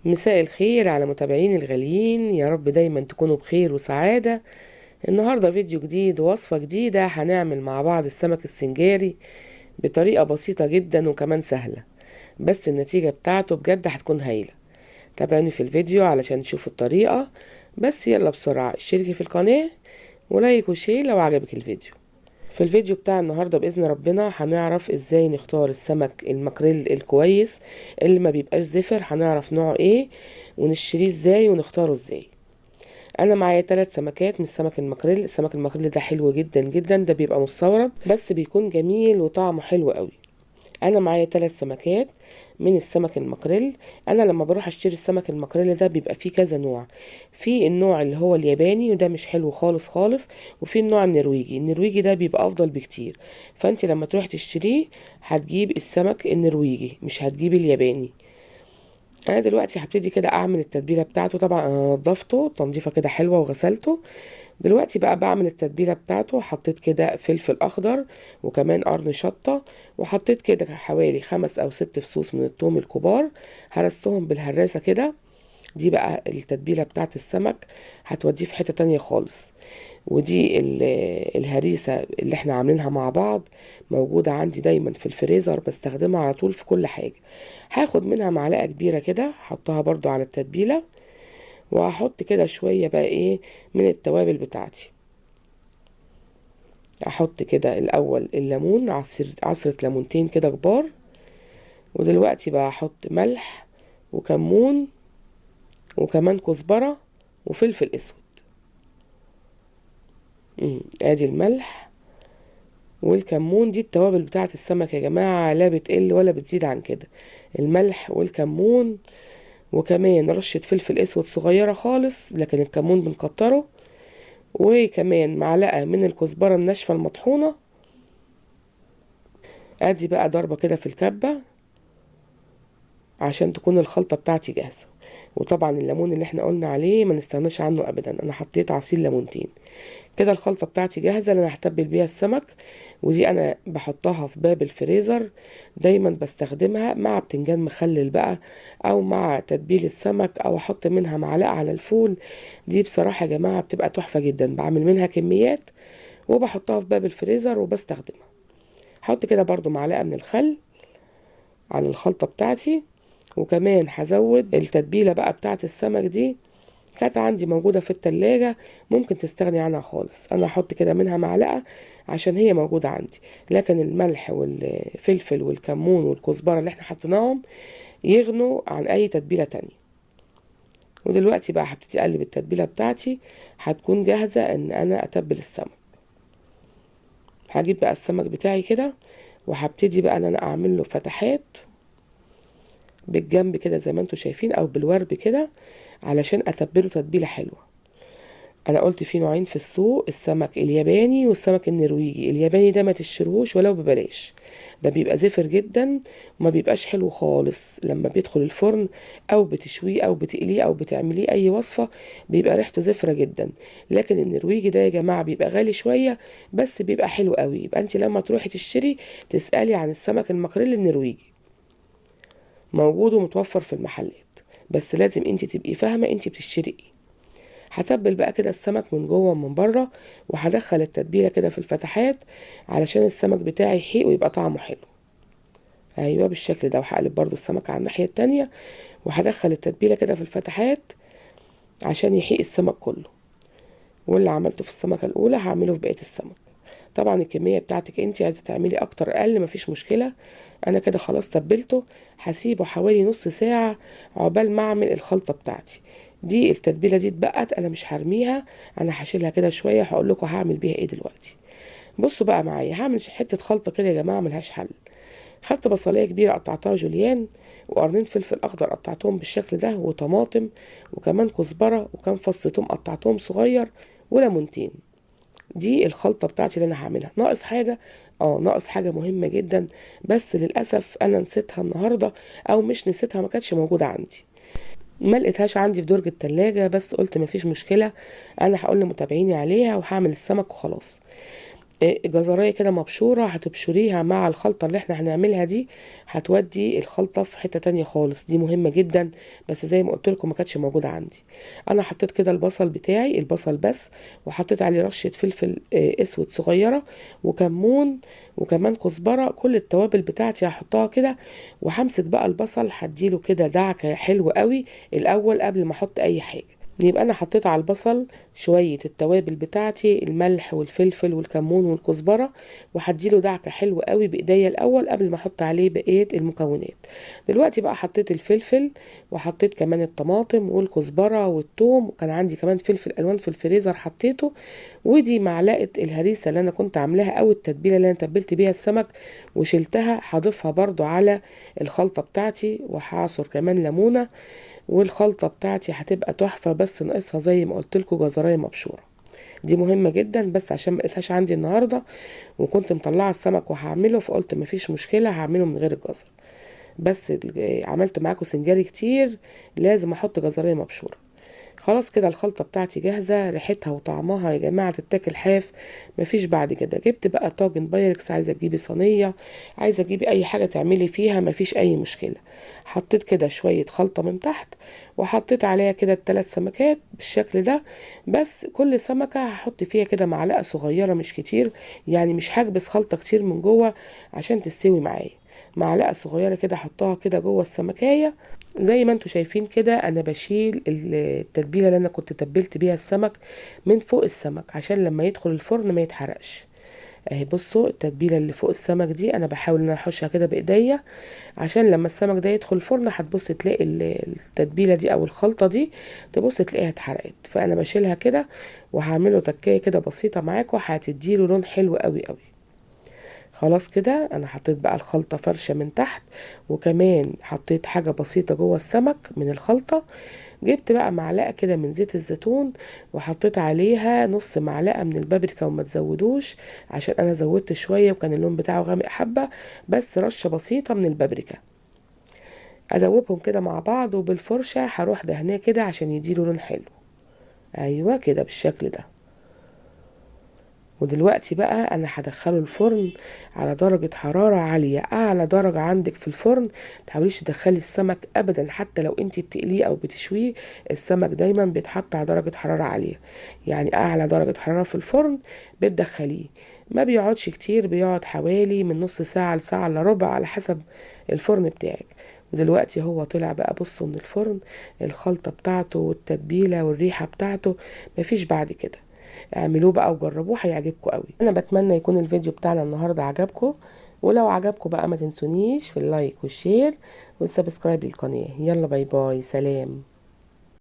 مساء الخير على متابعين الغاليين، يا رب دايما تكونوا بخير وسعادة. النهاردة فيديو جديد ووصفة جديدة، هنعمل مع بعض السمك السنجاري بطريقة بسيطة جدا وكمان سهلة، بس النتيجة بتاعته بجد هتكون هايلة. تابعوني في الفيديو علشان تشوفوا الطريقة. بس يلا بسرعة اشتركي في القناة ولايك وشير لو عجبك الفيديو. في الفيديو بتاع النهاردة بإذن ربنا هنعرف ازاي نختار السمك الماكريل الكويس اللي ما بيبقاش زفر، هنعرف نوعه ايه ونشتريه ازاي ونختاره ازاي. انا معايا 3 سمكات من السمك الماكريل. السمك الماكريل ده حلو جدا جدا، ده بيبقى مستورد بس بيكون جميل وطعمه حلو قوي. انا معايا 3 سمكات من السمك الماكريل. انا لما بروح اشتري السمك الماكريل ده بيبقى فيه كذا نوع. في النوع اللي هو الياباني وده مش حلو خالص خالص، وفي النوع النرويجي ده بيبقى افضل بكتير. فانت لما تروح تشتريه هتجيب السمك النرويجي مش هتجيب الياباني. انا دلوقتي هبتدي كده اعمل التتبيله بتاعته. طبعا انا نضفته تنظيفه كده حلوه وغسلته. دلوقتي بقى بعمل التتبيله بتاعته. حطيت كده فلفل اخضر وكمان قرن شطه، وحطيت كده حوالي 5 أو 6 فصوص من الثوم الكبار، هرستهم بالهراسه كده. دي بقى التتبيله بتاعت السمك، هتوديه في حته تانية خالص. ودي الهريسة اللي احنا عاملينها مع بعض، موجودة عندي دايما في الفريزر، بستخدمها على طول في كل حاجة. هاخد منها معلقة كبيرة كده، هحطها برضو على التتبيلة، وهحط كده شوية بقى ايه من التوابل بتاعتي. احط كده الاول الليمون، عصرة ليمونتين كده كبار. ودلوقتي بقى احط ملح وكمون وكمان كزبرة وفلفل اسود. ادي الملح والكمون، دي التوابل بتاعه السمك يا جماعه، لا بتقل ولا بتزيد عن كده. الملح والكمون وكمان رشه فلفل اسود صغيره خالص، لكن الكمون بنكتره. وكمان معلقه من الكزبره الناشفه المطحونه. ادي بقى ضربه كده في الكبه عشان تكون الخلطه بتاعتي جاهزه. وطبعا الليمون اللي احنا قلنا عليه ما نستغناش عنه ابدا، انا حطيت عصير ليمونتين. كده الخلطة بتاعتي جاهزة اللي انا هتبل بيها السمك. ودي انا بحطها في باب الفريزر، دايما بستخدمها مع بتنجان مخلل بقى، او مع تتبيلة سمك، او احط منها معلقة على الفول. دي بصراحة يا جماعة بتبقى تحفة جدا، بعمل منها كميات وبحطها في باب الفريزر وبستخدمها. هحط كده برضو معلقة من الخل على الخلطة بتاعتي. وكمان هزود التتبيلة بقى بتاعت السمك دي، كانت عندي موجودة في التلاجة، ممكن تستغني عنها خالص. انا هحط كده منها معلقة عشان هي موجودة عندي، لكن الملح والفلفل والكمون والكزبرة اللي احنا حطيناهم يغنوا عن اي تتبيلة تانية. ودلوقتي بقى هبتدي اقلب التتبيلة بتاعتي، هتكون جاهزة ان انا اتبل السمك. هجيب بقى السمك بتاعي كده، وهبتدي بقى ان انا اعمل له فتحات بالجنب كده زي ما انتوا شايفين، او بالورب كده، علشان اتبله تتبيلة حلوة. انا قلت في نوعين في السوق، السمك الياباني والسمك النرويجي. الياباني ده ما تشتروهوش ولو ببلاش، ده بيبقى زفر جدا وما بيبقاش حلو خالص لما بيدخل الفرن، او بتشويه او بتقليه او بتعمليه اي وصفة، بيبقى ريحته زفرة جدا. لكن النرويجي ده يا جماعة بيبقى غالي شوية بس بيبقى حلو قوي. يبقى انت لما تروحي تشتري تسألي عن السمك الماكريل النرويجي، موجود ومتوفر في المحلات، بس لازم انت تبقي فاهمة انت بتشتري ايه. هتبل بقى كده السمك من جوه ومن بره، وهدخل التتبيله كده في الفتحات علشان السمك بتاعي يحيق ويبقى طعمه حلو. ايوه بالشكل ده. وهقلب برضو السمك على الناحيه التانية، وهدخل التتبيله كده في الفتحات عشان يحيق السمك كله. واللي عملته في السمكه الاولى هعمله في بقيه السمك. طبعا الكميه بتاعتك انت عايزه تعملي اكتر اقل مفيش مشكله. انا كده خلاص تبلته، هسيبه حوالي نص ساعه عقبال ما اعمل الخلطه بتاعتي. دي التتبيله دي اتبقت، انا مش هرميها، انا هشيلها كده شويه. هقول لكم هعمل بيها ايه دلوقتي. بصوا بقى معايا، هعمل حته خلطه كده يا جماعه ملهاش حل. خدت بصلايه كبيره قطعتها جوليان، وقرنين فلفل اخضر قطعتهم بالشكل ده، وطماطم، وكمان كزبره، وكام فص ثوم قطعتهم صغير، وليمونتين. دي الخلطة بتاعتي اللي انا هعملها. ناقص حاجة؟ ناقص حاجة مهمة جدا، بس للأسف انا نسيتها النهاردة، او مش نسيتها، ما كانتش موجودة عندي، ما لقيتهاش عندي في درج التلاجة، بس قلت مفيش مشكلة، انا هقول لمتابعيني عليها وهعمل السمك وخلاص. جزرايه كده مبشوره، هتبشريها مع الخلطه اللي احنا هنعملها دي، هتودي الخلطه في حته تانية خالص. دي مهمه جدا، بس زي ما قلت لكم ما كانتش موجوده عندي. انا حطيت كده البصل بتاعي، البصل بس، وحطيت عليه رشه فلفل اسود صغيره، وكمون، وكمان كزبره. كل التوابل بتاعتي هحطها كده، وهمسك بقى البصل هديله كده دعكه حلوه قوي الاول قبل ما احط اي حاجه. يبقى انا حطيت على البصل شوية التوابل بتاعتي، الملح والفلفل والكمون والكزبرة، وهديله دعكة حلوة قوي بايديا الاول قبل ما احط عليه بقية المكونات. دلوقتي بقى حطيت الفلفل، وحطيت كمان الطماطم والكزبرة والثوم، وكان عندي كمان فلفل الوان في الفريزر حطيته. ودي معلقة الهريسة اللي انا كنت عاملاها، او التتبيلة اللي انا تبلت بيها السمك وشلتها، هضيفها برضو على الخلطة بتاعتي، وهعصر كمان ليمونة. والخلطة بتاعتي هتبقى تحفة، بس ناقصها زي ما قلت لكم جزرايه مبشورة. دي مهمة جدا، بس عشان ما لقيتهاش عندي النهاردة وكنت مطلعة السمك وهعمله، فقلت مفيش مشكلة هعمله من غير الجزر. بس عملت معاكم سنجاري كتير، لازم احط جزرايه مبشورة. خلاص كده الخلطة بتاعتي جاهزة، ريحتها وطعمها يا جماعة تتاكل حاف. مفيش بعد كده. جبت بقى طاجن بايركس، عايزة تجيبي صينية، عايزة تجيبي اي حاجة تعملي فيها، مفيش اي مشكلة. حطيت كده شوية خلطة من تحت، وحطيت عليها كده الثلاث سمكات بالشكل ده. بس كل سمكة هحط فيها كده معلقة صغيرة مش كتير، يعني مش هكبس خلطة كتير من جوه عشان تستوي معايا. معلقة صغيرة كده احطها كده جوه السمكية. زي ما انتوا شايفين كده انا بشيل التتبيله اللي انا كنت تبلت بيها السمك من فوق السمك عشان لما يدخل الفرن ما يتحرقش. اهي بصوا التتبيله اللي فوق السمك دي انا بحاول ان انا احشها كده بايديا، عشان لما السمك ده يدخل الفرن هتبص تلاقي التتبيله دي او الخلطه دي، تبص تلاقيها اتحرقت. فانا بشيلها كده وهعمله تكايه كده بسيطه معاكم، هتديله لون حلو قوي قوي. خلاص كده انا حطيت بقى الخلطة فرشة من تحت، وكمان حطيت حاجة بسيطة جوه السمك من الخلطة. جبت بقى معلقة كده من زيت الزيتون، وحطيت عليها نص معلقة من البابريكا، وما تزودوش عشان انا زودت شوية وكان اللون بتاعه غامق حبة، بس رشة بسيطة من البابريكا. ادوبهم كده مع بعض، وبالفرشة هروح دهناه كده عشان يديله لون حلو. ايوه كده بالشكل ده. ودلوقتي بقى انا هدخله الفرن على درجة حرارة عالية، اعلى درجة عندك في الفرن. متحاوليش تدخلي السمك ابدا، حتى لو انتي بتقليه او بتشويه، السمك دايما بيتحط على درجة حرارة عالية. يعني اعلى درجة حرارة في الفرن بتدخليه. ما بيقعدش كتير، بيقعد حوالي من نص ساعة لساعة الا ربع على حسب الفرن بتاعك. ودلوقتي هو طلع بقى، بصوا من الفرن، الخلطة بتاعته والتتبيلة والريحة بتاعته مفيش بعد كده. اعملوه بقى وجربوه هيعجبكم قوي. انا بتمنى يكون الفيديو بتاعنا النهارده عجبكم، ولو عجبكم بقى ما تنسونيش في اللايك والشير والسبسكرايب للقناه. يلا باي باي، سلام.